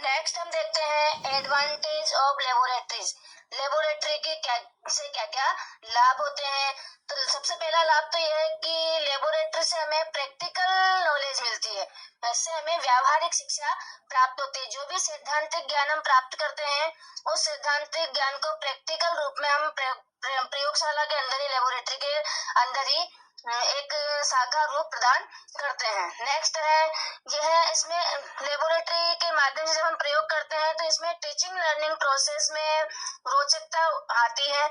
Next हम देखते हैं एडवांटेज ऑफ लेबोरेटरीज। लेबोरेटरी के क्या क्या लाभ होते हैं। तो सबसे पहला लाभ तो यह है कि लेबोरेटरी से हमें प्रैक्टिकल नॉलेज मिलती है। इससे हमें व्यावहारिक शिक्षा प्राप्त होती है। जो भी सैद्धांतिक ज्ञान हम प्राप्त करते हैं उस सैद्धांतिक ज्ञान को प्रैक्टिकल रूप में हम प्रयोगशाला के अंदर ही, लेबोरेटरी के अंदर ही एक साकार रूप प्रदान करते हैं। नेक्स्ट है यह, इसमें लेबोरेटरी के माध्यम से जब हम प्रयोग करते हैं तो इसमें टीचिंग लर्निंग प्रोसेस में रोचकता आती है।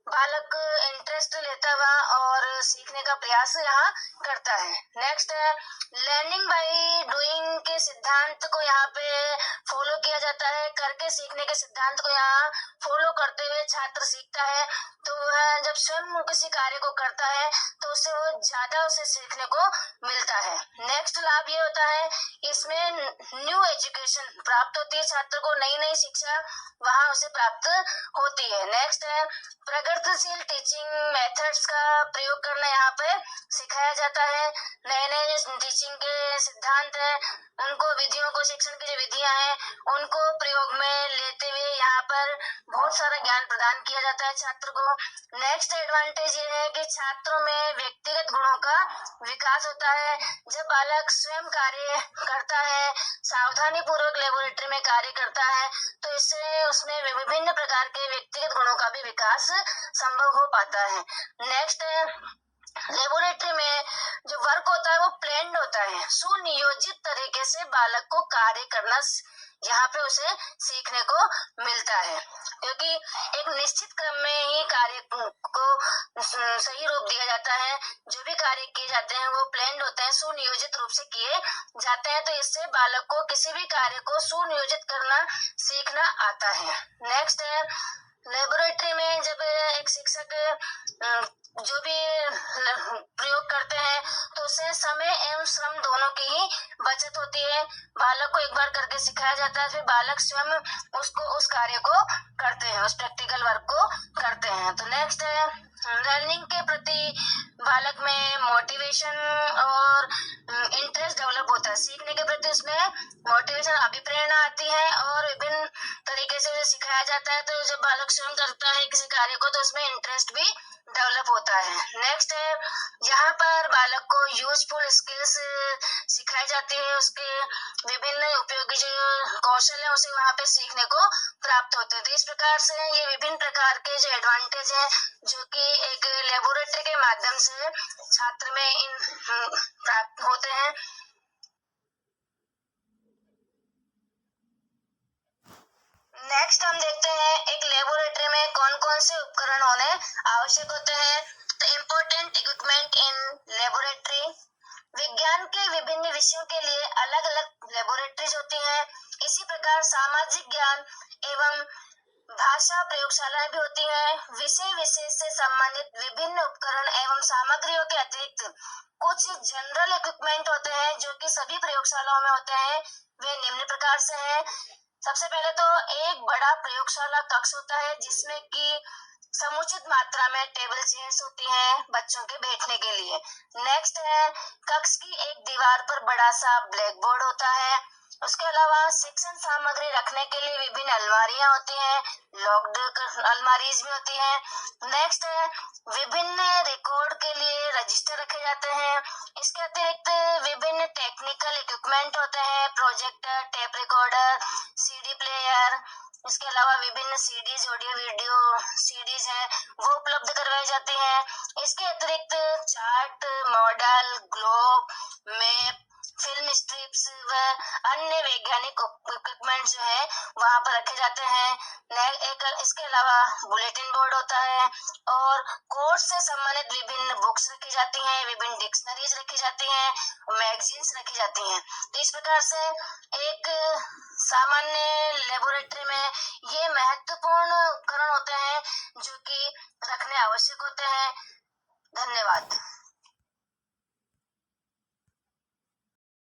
बालक इंटरेस्ट लेता हुआ और सीखने का प्रयास यहाँ करता है। नेक्स्ट है लर्निंग बाय डूइंग के सिद्धांत को यहाँ पे फॉलो किया जाता है। करके सीखने के सिद्धांत को यहाँ फॉलो करते हुए छात्र सीखता है। तो वह जब स्वयं किसी कार्य को करता है तो उससे वो ज्यादा उसे सीखने को मिलता है। नेक्स्ट लाभ ये होता है इसमें न्यू एजुकेशन प्राप्त होती है। छात्र को नई नई शिक्षा वहाँ उसे प्राप्त होती है। नेक्स्ट है प्रगतिशील टीचिंग मेथड्स का प्रयोग करना यहाँ पे सिखाया जाता है। नए नए जो टीचिंग के सिद्धांत है उनको, विधियों को, शिक्षण की जो विधियां हैं उनको प्रयोग में लेते हुए यहाँ पर बहुत सारा ज्ञान प्रदान किया जाता है छात्र को। नेक्स्ट एडवांटेज ये है कि छात्रों में व्यक्तिगत गुणों का विकास होता है। जब बालक स्वयं कार्य करता है, सावधानी पूर्वक लेबोरेटरी में कार्य करता है, तो इससे उसमें विभिन्न प्रकार के व्यक्तिगत गुणों का भी विकास संभव हो पाता है। नेक्स्ट है लेबोरेटरी में जो वर्क होता है वो प्लान्ड होता है। सुनियोजित तरीके से बालक को कार्य करना यहाँ पे उसे सीखने को मिलता है, क्योंकि एक निश्चित क्रम में ही कार्य को सही रूप दिया जाता है। जो भी कार्य किए जाते हैं वो प्लान्ड होते हैं, सुनियोजित रूप से किए जाते हैं। तो इससे बालक को किसी भी कार्य को सुनियोजित करना सीखना आता है। नेक्स्ट है लेबोरेटरी में जब एक शिक्षक जो भी प्रयोग करते हैं तो उससे समय एवं श्रम दोनों की ही बचत होती है। बालक को एक बार करके सिखाया जाता है, फिर बालक स्वयं उस कार्य को करते हैं, उस प्रैक्टिकल वर्क को करते हैं। तो नेक्स्ट है लर्निंग के प्रति बालक में मोटिवेशन और इंटरेस्ट डेवलप होता है। सीखने के प्रति उसमें मोटिवेशन, अभिप्रेरणा आती है और विभिन्न तरीके से सिखाया जाता है। तो जब बालक स्वयं करता है किसी कार्य को तो उसमें इंटरेस्ट भी डेवलप होता है। नेक्स्ट है यहाँ पर बालक को यूजफुल स्किल्स सिखाई जाती है। उसके विभिन्न उपयोगी जो कौशल है उसे वहाँ पे सीखने को प्राप्त होते हैं। तो इस प्रकार से ये विभिन्न प्रकार के जो एडवांटेज है जो कि एक लेबोरेटरी के माध्यम से छात्र में इन प्राप्त होते हैं। नेक्स्ट हम देखते हैं एक लेबोरेटरी में कौन कौन से उपकरण होने आवश्यक होते हैं। तो इम्पोर्टेंट इक्विपमेंट इन लेबोरेटरी, विज्ञान के विभिन्न विषयों के लिए अलग अलग लेबोरेटरीज होती हैं। इसी प्रकार सामाजिक ज्ञान एवं भाषा प्रयोगशालाएं भी होती हैं। विषय विशेष से संबंधित विभिन्न उपकरण एवं सामग्रियों के अतिरिक्त कुछ जनरल इक्विपमेंट होते हैं जो कि सभी प्रयोगशालाओं में होते हैं। वे निम्न प्रकार से हैं। सबसे पहले तो एक बड़ा प्रयोगशाला कक्ष होता है जिसमें कि समुचित मात्रा में टेबल चेयर्स होती हैं बच्चों के बैठने के लिए। नेक्स्ट है कक्ष की एक दीवार पर बड़ा सा ब्लैक बोर्ड होता है। उसके अलावा शिक्षण सामग्री रखने के लिए विभिन्न अलमारियां होती हैं, लॉक्ड अलमारीज भी होती हैं। नेक्स्ट है विभिन्न रिकॉर्ड के लिए रजिस्टर रखे जाते हैं। इसके अतिरिक्त विभिन्न टेक्निकल इक्विपमेंट होते हैं, projector, tape recorder, CD player. इसके अलावा विभिन्न सीडीज, ऑडियो वीडियो सीडीज हैं वो उपलब्ध करवाई जाती हैं। इसके अतिरिक्त chart, model, globe, map, film strips व अन्य वैज्ञानिक इक्विपमेंट जो है वहाँ पर रखे जाते हैं। इसके अलावा बुलेटिन बोर्ड होता है और कोर्स से संबंधित विभिन्न बुक्स रखी जाती हैं, विभिन्न डिक्शनरीज रखी जाती हैं, मैगजीन्स रखी जाती हैं। तो इस प्रकार से एक सामान्य लेबोरेटरी में ये महत्वपूर्ण उपकरण होते हैं जो कि रखने आवश्यक होते हैं। धन्यवाद।